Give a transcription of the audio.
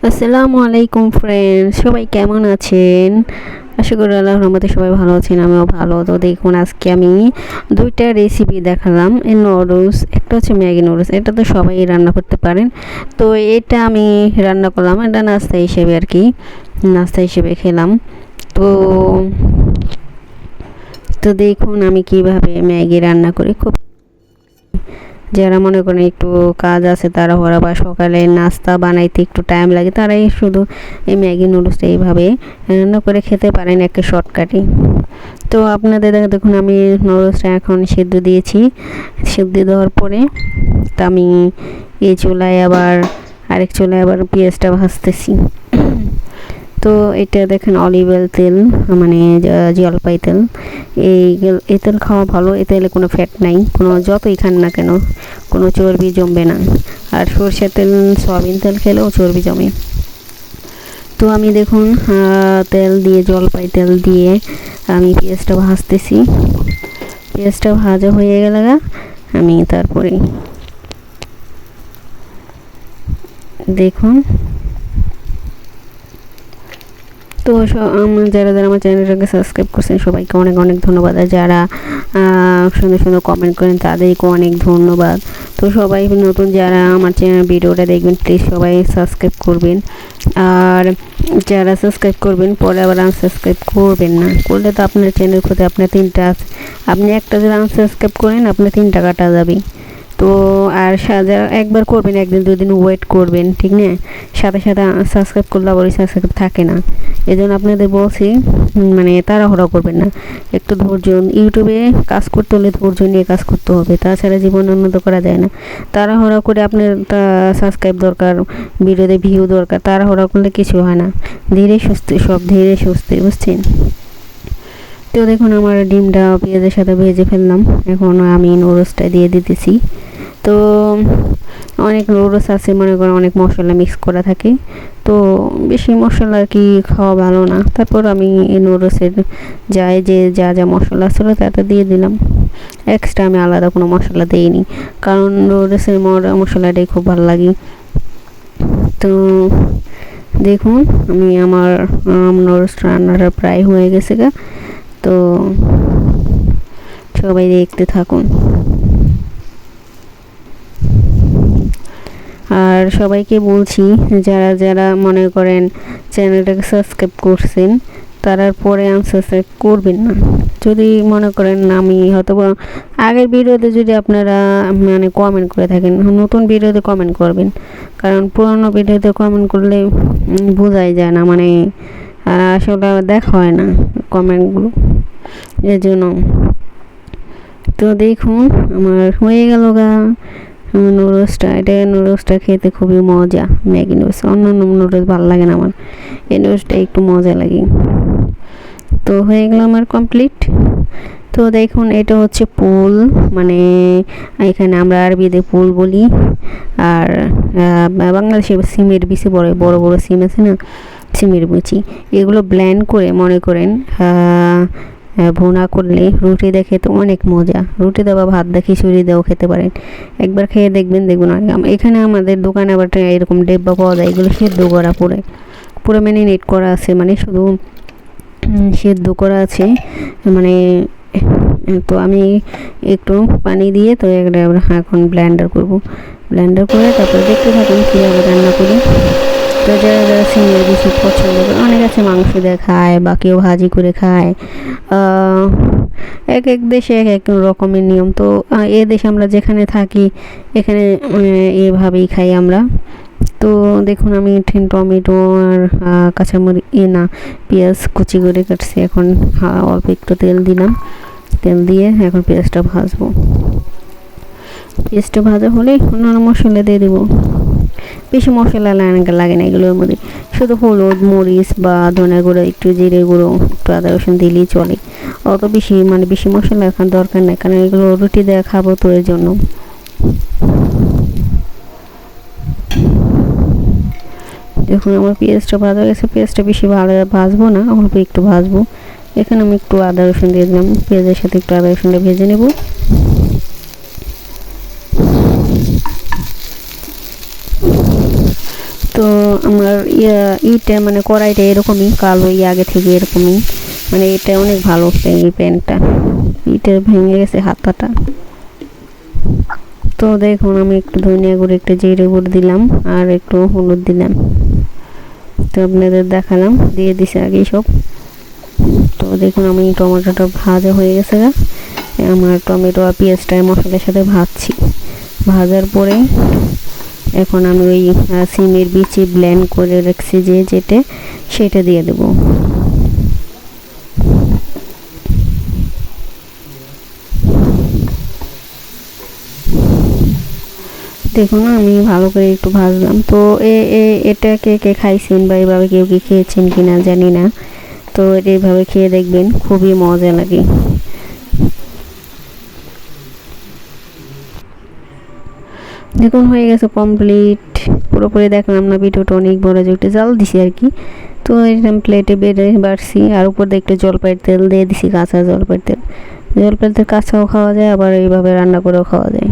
আসসালামু আলাইকুম ফ্রেন্ডস, সবাই কেমন আছেন? আশা করি আল্লাহর রহমতে সবাই ভালো আছেন, আমিও ভালো। তো দেখুন, আজকে আমি দুইটা রেসিপি দেখালাম। এই নুডলস, একটা হচ্ছে ম্যাগি নুডলস, এটা তো সবাই রান্না করতে পারেন। তো এটা আমি রান্না করলাম, এটা নাস্তা হিসেবে আর কি, নাস্তা হিসেবে খেলাম। তো তো দেখুন আমি কিভাবে ম্যাগি রান্না করি। খুব যারা মনে করেন একটু কাজ আছে তাড়াহুড়া বা সকালে নাস্তা বানাইতে একটু টাইম লাগে, তারাই শুধু এই ম্যাগি নুডলসটা এইভাবে রান্না করে খেতে পারেন একটা শর্টকাটে। তো আপনাদের দেখুন আমি নুডলসটা এখন সেদ্ধ দিয়েছি। সেদ্ধ দেওয়ার পরে তা আমি এই চুলায় আবার আরেক চুলায় আবার পেঁয়াজটা ভাজতেছি। তো এটা দেখেন অলিভ অয়েল তেল, মানে জলপাই তেল। এই তেল খাওয়া ভালো, এই তেলে কোনো ফ্যাট নাই, কোনো যতই খান না কেন কোনো চর্বি জমবে না। আর সরষের তেল, সয়াবিন তেল খেলেও চর্বি জমে। তো আমি দেখুন তেল দিয়ে, জলপাই তেল দিয়ে আমি পেঁয়াজটা ভাজতেছি। পেঁয়াজটা ভাজা হয়ে গেলে আমি তারপরে দেখুন, তো যারা যারা আমার চ্যানেলটাকে সাবস্ক্রাইব করছেন সবাইকে অনেক অনেক ধন্যবাদ। আর যারা সুন্দর সুন্দর কমেন্ট করেন তাদেরকে অনেক ধন্যবাদ। তো সবাই নতুন যারা আমার চ্যানেল ভিডিওটা দেখবেন প্লিজ সবাই সাবস্ক্রাইব করবেন। আর যারা সাবস্ক্রাইব করবেন পরে আবার আনসাবস্ক্রাইব করবেন না, করলে তো আপনার চ্যানেল ক্ষতি। আপনার তিনটা আছে, আপনি একটা যদি আনসাবস্ক্রাইব করেন আপনার 3টা কাটা যাবে। তো আর যারা একবার করবেন, একদিন দুদিন ওয়েট করবেন, ঠিক না? সাথে সাথে সাবস্ক্রাইব করলে আবার সাবস্ক্রাইব থাকে না। এই জন্য আপনাদের বলছি, মানে তাড়াহুড়া করবেন না, একটু ধৈর্য। ইউটিউবে কাজ করতে হলে ধৈর্য নিয়ে কাজ করতে হবে, তাছাড়া জীবন উন্নত করা যায় না। তাড়াহুড়া করে আপনার সাবস্ক্রাইব দরকার, ভিডিওতে ভিউ দরকার, তাড়াহুড়া করলে কিছু হয় না। ধীরে সুস্থে সব, ধীরে সুস্থে, বুঝছেন? তো দেখুন আমার ডিমটা পেঁয়াজের সাথে ভেজে ফেললাম, এখন আমি নুডলসটা দিয়ে দিতেছি। তো অনেক নুডলস আছে মনে করেন অনেক মশলা মিক্স করা থাকে, তো বেশি মশলা আর কি খাওয়া ভালো না। তারপর আমি এই নুডলসের যা যা মশলা ছিল তাতে দিয়ে দিলাম। এক্সট্রা আমি আলাদা কোনো মশলা দিইনি, কারণ নুডলসের মশলাটাই খুব ভালো লাগে। তো দেখুন আমি আমার নুডলস রান্নাটা প্রায় হয়ে গেছে গা। তো সবাই দেখতে থাকুন। আর সবাইকে বলছি, যারা যারা মনে করেন চ্যানেলটাকে সাবস্ক্রাইব করছেন তারার পরে আনসাবস্ক্রাইব করবেন না। যদি মনে করেন আমি হয়তো আগের ভিডিওতে যদি আপনারা মানে কমেন্ট করে থাকেন, নতুন ভিডিওতে কমেন্ট করবেন, কারণ পুরনো ভিডিওতে কমেন্ট করলে বোঝাই যায় না, মানে আসলে দেখা হয় না কমেন্টগুলো, এর জন্য। তো দেখুন আমার হয়ে গেল গা নুডলসটা। এটা নুডলসটা খেতে খুবই মজা, ম্যাগি নুডলস। অন্যান্য নুডলস ভালো লাগে না আমার, এই নুডলসটা একটু মজা লাগে। তো হয়ে গেল আমার কমপ্লিট। তো দেখুন এটা হচ্ছে পুল, মানে এখানে আমরা আরবিতে পুল বলি। আর বাংলাদেশে সিমের বিচি, বড় বড় বড় সিম আছে না, সিমের বিচি, এগুলো ব্লেন্ড করে মনে করেন ভুনা করলে রুটি দিয়ে খেতে অনেক মজা। রুটি দেওয়া, ভাত দিয়ে, খিচুড়ি দিয়েও খেতে পারেন। একবার খেয়ে দেখবেন, দেখবেন। এখানে আমাদের দোকানে আবার এরকম ডেব্বা পাওয়া যায়, এগুলো সেদ্ধ করা পুরো পুরো ম্যারিনেট করা আছে, মানে শুধু সেদ্ধ করা আছে, মানে। তো আমি একটু পানি দিয়ে তো এখন ব্লেন্ডার করব, ব্লেন্ডার করে তারপরে দেখতে থাকুন কীভাবে রান্না করি। তো যারা যারা সিমের বেশি পছন্দ করে, অনেক আছে মাংস দিয়ে খায় বা কেউ ভাজি করে খায়। এক এক দেশে এক এক রকমের নিয়ম। তো এ দেশে আমরা যেখানে থাকি এখানে এভাবেই খাই আমরা। তো দেখুন আমি টমেটো আর কাঁচামরিচ না, পেঁয়াজ কুচি করে কাটছি। এখন অল্প একটু তেল দিলাম, তেল দিয়ে এখন পেঁয়াজটা ভাজবো। পেঁয়াজটা ভাজা হলে অন্যান্য মশলা দিয়ে দেবো। বেশি মশলা লাগে না এগুলোর মধ্যে, শুধু হলুদ, মরিচ বা ধনে গুঁড়ো, একটু জিরে গুঁড়ো, একটু আদা রসুন দিলেই চলে। অত বেশি মানে বেশি মশলা এখন দরকার নেই, কারণ এগুলো রুটি দেওয়া খাবো, তো এর জন্য। দেখুন আমার পেঁয়াজটা ভাজা গেছে। পেঁয়াজটা বেশি ভালো ভাজবো না, অল্প একটু ভাজবো। এখানে আমি একটু আদা রসুন দিয়ে দিলাম, পেঁয়াজের সাথে একটু আদা রসুনটা ভেজে নেব। তো আমার ইটা মানে কড়াইটা এরকমই কালো, আগে থেকে এরকমই, মানে এটা অনেক ভালো এই প্যানটা, এটা ভেঙে গেছে হাতাটা। তো দেখুন আমি একটু ধনিয়া গুঁড়ো, একটু জিরে গুঁড়ো দিলাম, আর একটু হলুদ দিলাম। তো আপনাদের দেখালাম, দিয়ে দিছে আগে সব। তো দেখুন আমি টমেটোটা ভাজা হয়ে গেছে, আমার টমেটো আর পেঁয়াজটা মশলার সাথে ভাজছি। ভাজার পরে এখন আমি ওই সিমের বিচি ব্লেন্ড করে রাখছি যেটা, সেটা দিয়ে দেব। দেখুন আমি ভালো করে একটু ভাজলাম। তো এটা কে কে খাইছেন বা এইভাবে কেউ কি খেয়েছেন কিনা জানি না, তো এইভাবে খেয়ে দেখবেন, খুবই মজা লাগে। দেখুন হয়ে গেছে কমপ্লিট, পুরোপুরি দেখলাম না, ভিডিওটা অনেক বড়, যে একটু জাল দিছি আর কি। তো এরকম প্লেটে বেড়ে বাড়ছি, আর উপর দিয়ে একটু জলপাইয়ের তেল দিয়ে দিছি, কাঁচা জলপাইয়ের তেল। জলপাইয়ের তেল কাঁচাও খাওয়া যায়, আবার এইভাবে রান্না করেও খাওয়া যায়।